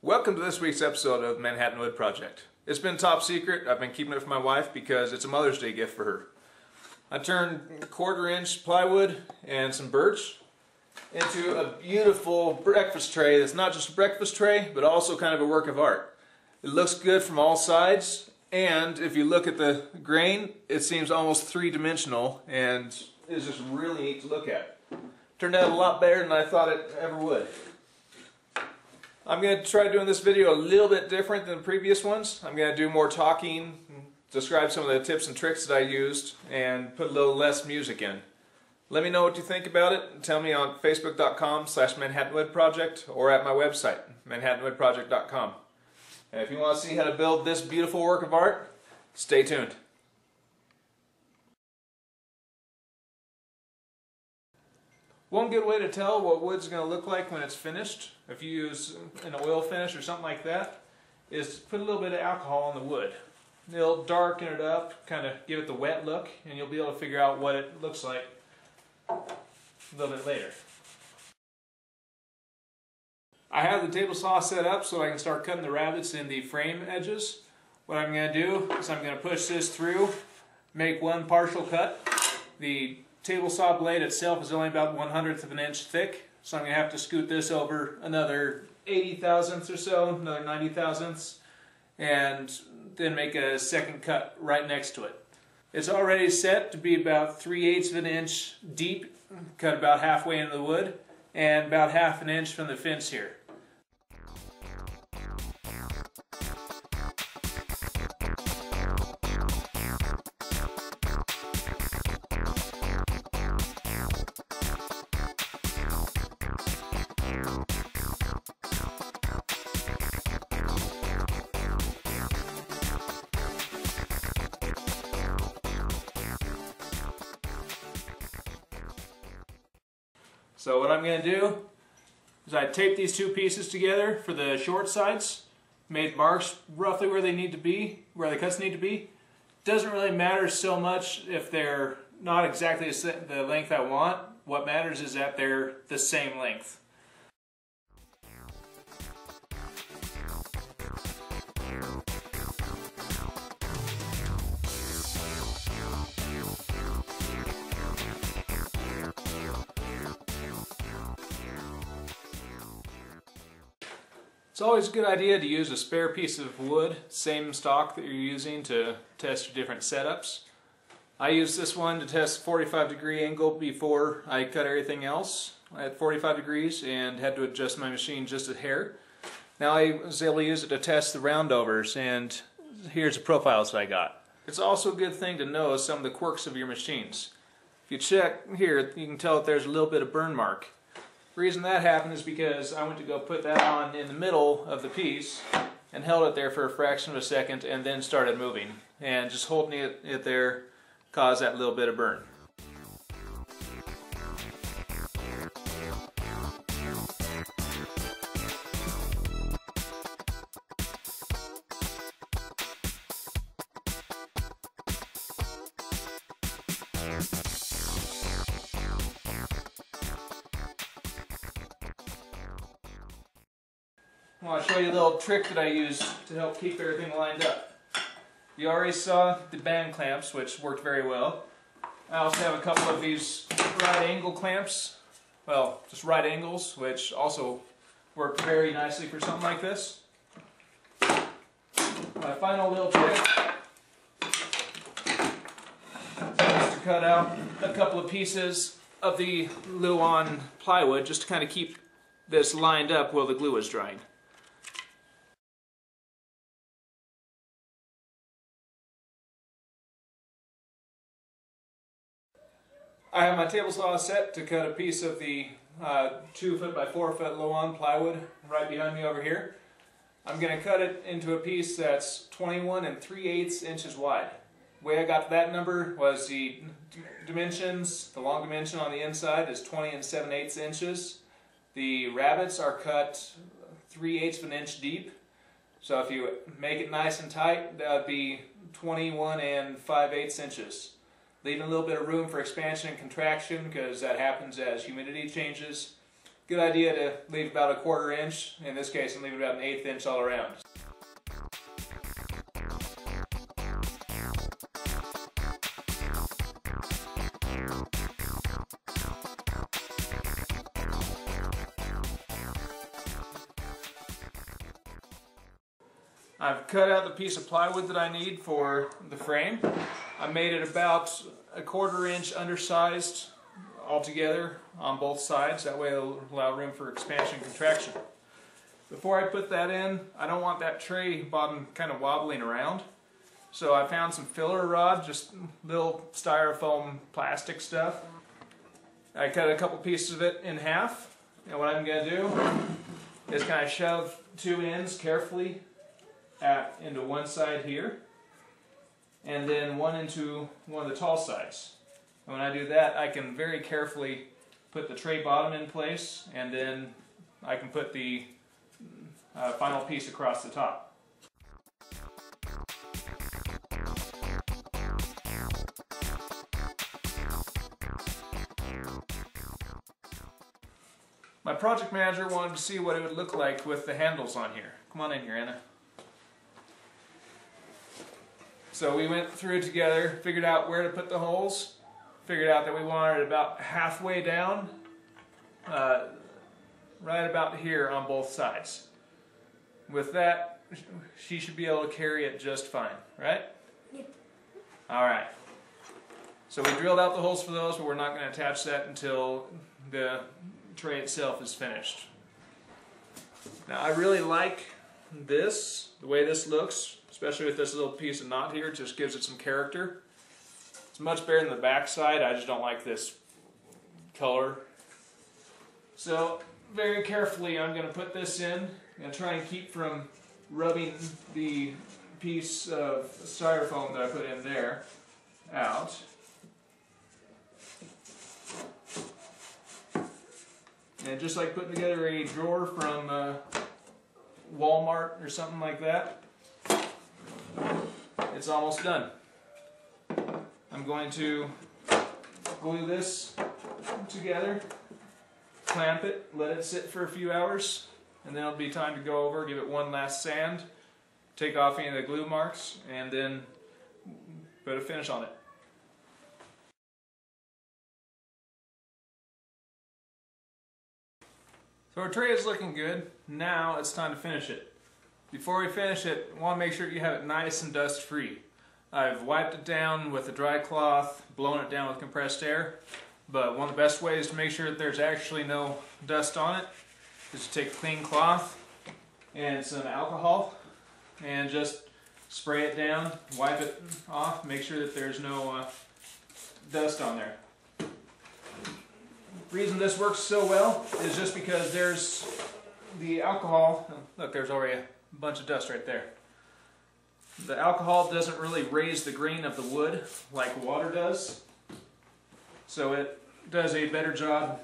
Welcome to this week's episode of Manhattan Wood Project. It's been top secret. I've been keeping it for my wife because it's a Mother's Day gift for her. I turned 1/4-inch plywood and some birch into a beautiful breakfast tray that's not just a breakfast tray, but also kind of a work of art. It looks good from all sides, and if you look at the grain, it seems almost three-dimensional and is just really neat to look at. Turned out a lot better than I thought it ever would. I'm going to try doing this video a little bit different than the previous ones. I'm going to do more talking, describe some of the tips and tricks that I used, and put a little less music in. Let me know what you think about it. Tell me on facebook.com/ManhattanWoodProject or at my website, manhattanwoodproject.com. And if you want to see how to build this beautiful work of art, stay tuned. One good way to tell what wood's going to look like when it's finished, if you use an oil finish or something like that, is to put a little bit of alcohol on the wood. It'll darken it up, kind of give it the wet look, and you'll be able to figure out what it looks like a little bit later. I have the table saw set up so I can start cutting the rabbets in the frame edges. What I'm going to do is I'm going to push this through, make one partial cut. The table saw blade itself is only about 1/100th of an inch thick, so I'm going to have to scoot this over another 80 thousandths or so, another 90 thousandths, and then make a second cut right next to it. It's already set to be about 3/8 of an inch deep, cut about halfway into the wood, and about 1/2 an inch from the fence here. So what I'm going to do is I tape these two pieces together for the short sides, made marks roughly where they need to be, where the cuts need to be. Doesn't really matter so much if they're not exactly the length I want. What matters is that they're the same length. It's always a good idea to use a spare piece of wood, same stock that you're using to test your different setups. I used this one to test 45-degree angle before I cut everything else at 45 degrees and had to adjust my machine just a hair. Now I was able to use it to test the roundovers, and here's the profiles that I got. It's also a good thing to know some of the quirks of your machines. If you check here, you can tell that there's a little bit of burn mark. The reason that happened is because I went to go put that on in the middle of the piece and held it there for a fraction of a second and then started moving. And just holding it there caused that little bit of burn. I want to show you a little trick that I use to help keep everything lined up. You already saw the band clamps, which worked very well. I also have a couple of these right angle clamps, well, just right angles, which also work very nicely for something like this. My final little trick is to cut out a couple of pieces of the Luan plywood just to kind of keep this lined up while the glue is drying. I have my table saw set to cut a piece of the 2 by 4 foot Luan plywood right behind me over here. I'm going to cut it into a piece that's 21 3/8 inches wide. The way I got to that number was the dimensions. The long dimension on the inside is 20 7/8 inches. The rabbets are cut 3/8 of an inch deep. So if you make it nice and tight, that would be 21 5/8 inches. Leaving a little bit of room for expansion and contraction because that happens as humidity changes. Good idea to leave about a 1/4 inch. In this case, I'm leaving about an 1/8 inch all around. I've cut out the piece of plywood that I need for the frame. I made it about a 1/4 inch undersized altogether on both sides. That way it'll allow room for expansion and contraction. Before I put that in, I don't want that tray bottom kind of wobbling around. So I found some filler rod, just little styrofoam plastic stuff. I cut a couple pieces of it in half. And what I'm going to do is kind of shove 2 ends carefully into one side here, and then one into one of the tall sides. And when I do that, I can very carefully put the tray bottom in place, and then I can put the final piece across the top. My project manager wanted to see what it would look like with the handles on here. Come on in here, Anna. So we went through it together, figured out where to put the holes, figured out that we wanted it about halfway down, right about here on both sides. With that, she should be able to carry it just fine, right? Yep. Alright. So we drilled out the holes for those, but we're not going to attach that until the tray itself is finished. Now I really like this, the way this looks, especially with this little piece of knot here. It just gives it some character. It's much better than the back side. I just don't like this color. So very carefully I'm going to put this in. I'm going to try and keep from rubbing the piece of styrofoam that I put in there out. And just like putting together a drawer from Walmart or something like that, it's almost done. I'm going to glue this together, clamp it, let it sit for a few hours, and then it'll be time to go over, give it one last sand, take off any of the glue marks, and then put a finish on it. So our tray is looking good. Now it's time to finish it. Before we finish it, I want to make sure you have it nice and dust free. I've wiped it down with a dry cloth, blown it down with compressed air, but one of the best ways to make sure that there's actually no dust on it is to take a clean cloth and some alcohol and just spray it down, wipe it off, make sure that there's no dust on there. The reason this works so well is just because there's the alcohol. Look, there's already a bunch of dust right there. The alcohol doesn't really raise the grain of the wood like water does, so it does a better job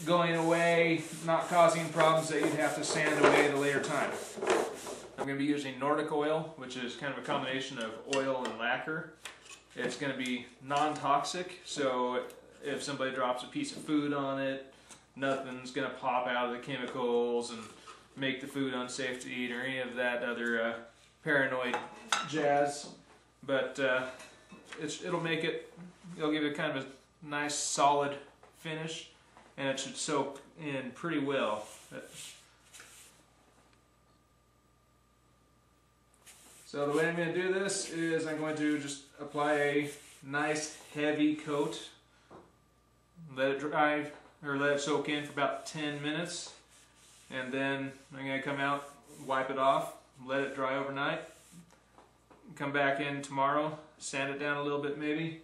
going away, not causing problems that you'd have to sand away at a later time. I'm going to be using Nordic oil, which is kind of a combination of oil and lacquer. It's going to be non-toxic, so if somebody drops a piece of food on it, nothing's going to pop out of the chemicals and make the food unsafe to eat or any of that other paranoid jazz. But it'll make it, it'll give it kind of a nice solid finish, and it should soak in pretty well. So the way I'm going to do this is I'm going to just apply a nice heavy coat, let it dry or let it soak in for about 10 minutes, and then I'm going to come out, wipe it off, let it dry overnight, come back in tomorrow, sand it down a little bit maybe,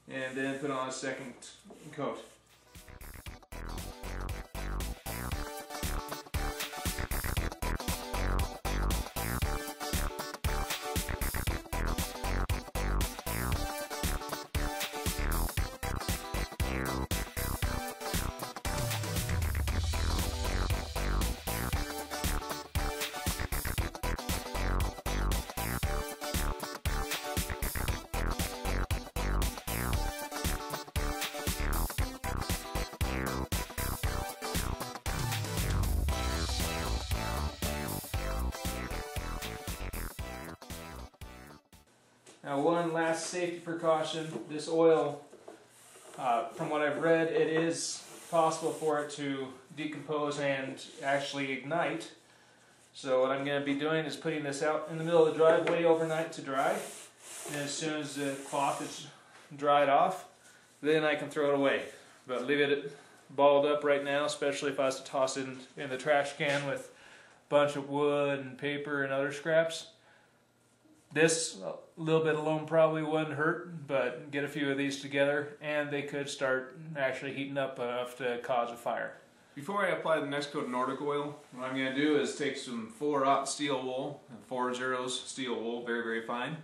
and then put on a second coat. Now, one last safety precaution, this oil, from what I've read, it is possible for it to decompose and actually ignite. So what I'm going to be doing is putting this out in the middle of the driveway overnight to dry. And as soon as the cloth is dried off, then I can throw it away. But leave it balled up right now, especially if I was to toss it in the trash can with a bunch of wood and paper and other scraps. This little bit alone probably wouldn't hurt, but get a few of these together and they could start actually heating up enough to cause a fire. Before I apply the next coat of Nordic oil, what I'm going to do is take some 4-aught steel wool, 4/0 steel wool, very, very fine,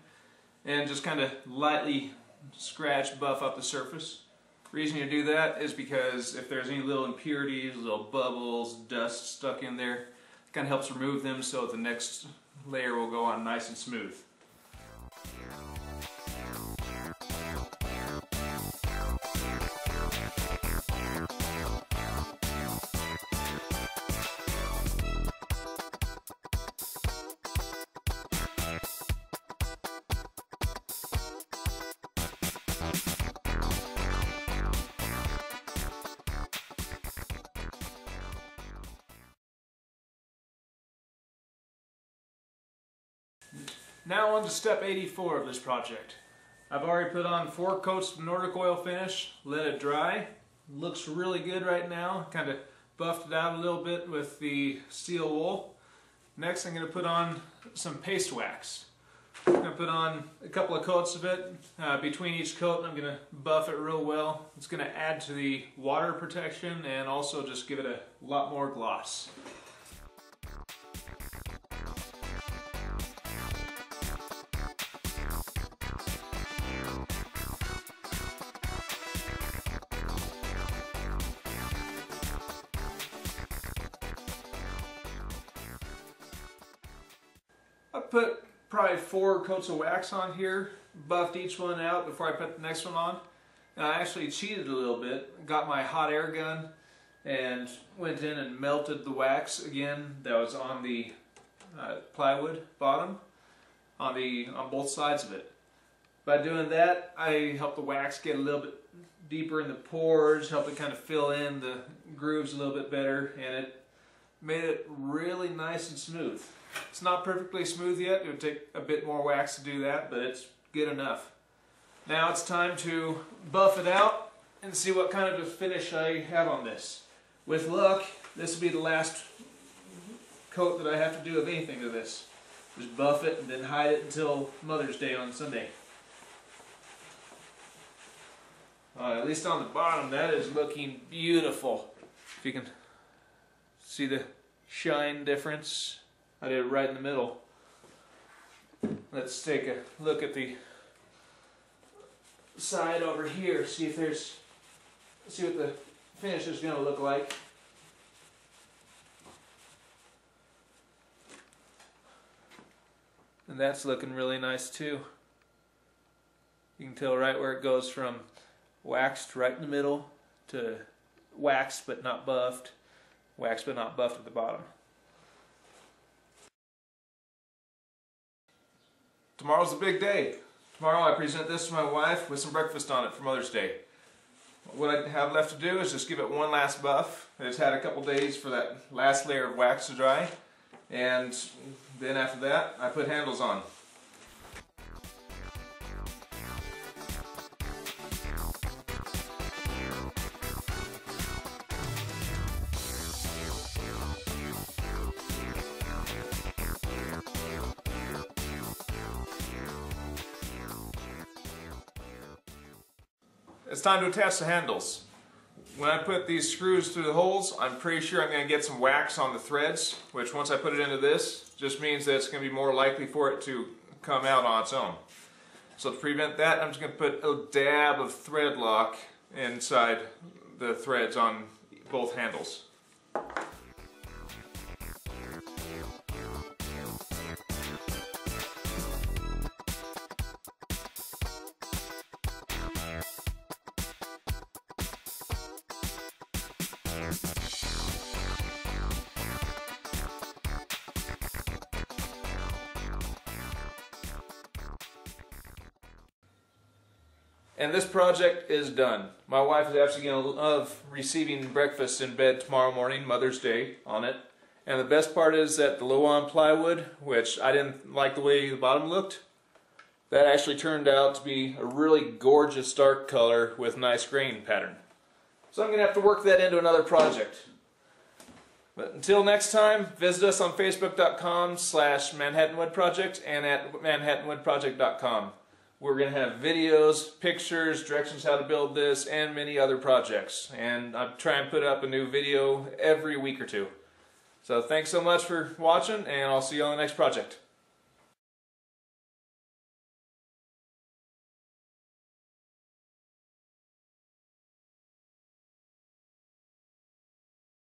and just kind of lightly scratch, buff up the surface. The reason you do that is because if there's any little impurities, little bubbles, dust stuck in there, it kind of helps remove them so that the next layer will go on nice and smooth. Now on to step 84 of this project. I've already put on 4 coats of Nordic oil finish, let it dry. Looks really good right now. Kind of buffed it out a little bit with the steel wool. Next I'm going to put on some paste wax. I'm going to put on a couple of coats of it. Between each coat I'm going to buff it real well. It's going to add to the water protection and also just give it a lot more gloss. I put probably 4 coats of wax on here, buffed each one out before I put the next one on. And I actually cheated a little bit, got my hot air gun and went in and melted the wax again that was on the plywood bottom on both sides of it. By doing that, I helped the wax get a little bit deeper in the pores, helped it kind of fill in the grooves a little bit better, and it made it really nice and smooth. It's not perfectly smooth yet. It would take a bit more wax to do that, but it's good enough. Now it's time to buff it out and see what kind of a finish I have on this. With luck, this will be the last coat that I have to do of anything to this. Just buff it and then hide it until Mother's Day on Sunday. At least on the bottom, that is looking beautiful. If you can see the shine difference. I did it right in the middle. Let's take a look at the side over here, see what the finish is going to look like. And that's looking really nice too. You can tell right where it goes from waxed right in the middle to waxed but not buffed, waxed but not buffed at the bottom. Tomorrow's the big day. Tomorrow I present this to my wife with some breakfast on it for Mother's Day. What I have left to do is just give it one last buff. I just had a couple days for that last layer of wax to dry, and then after that I put handles on. It's time to attach the handles. When I put these screws through the holes, I'm pretty sure I'm going to get some wax on the threads, which once I put it into this, just means that it's going to be more likely for it to come out on its own. So to prevent that, I'm just going to put a dab of thread lock inside the threads on both handles. And this project is done. My wife is absolutely going to love receiving breakfast in bed tomorrow morning, Mother's Day, on it. And the best part is that the Lowan plywood, which I didn't like the way the bottom looked, that actually turned out to be a really gorgeous dark color with nice grain pattern. So I'm going to have to work that into another project. But until next time, visit us on facebook.com/ManhattanWoodProject and at manhattanwoodproject.com. We're going to have videos, pictures, directions how to build this, and many other projects. And I try and put up a new video every week or two. So thanks so much for watching, and I'll see you on the next project.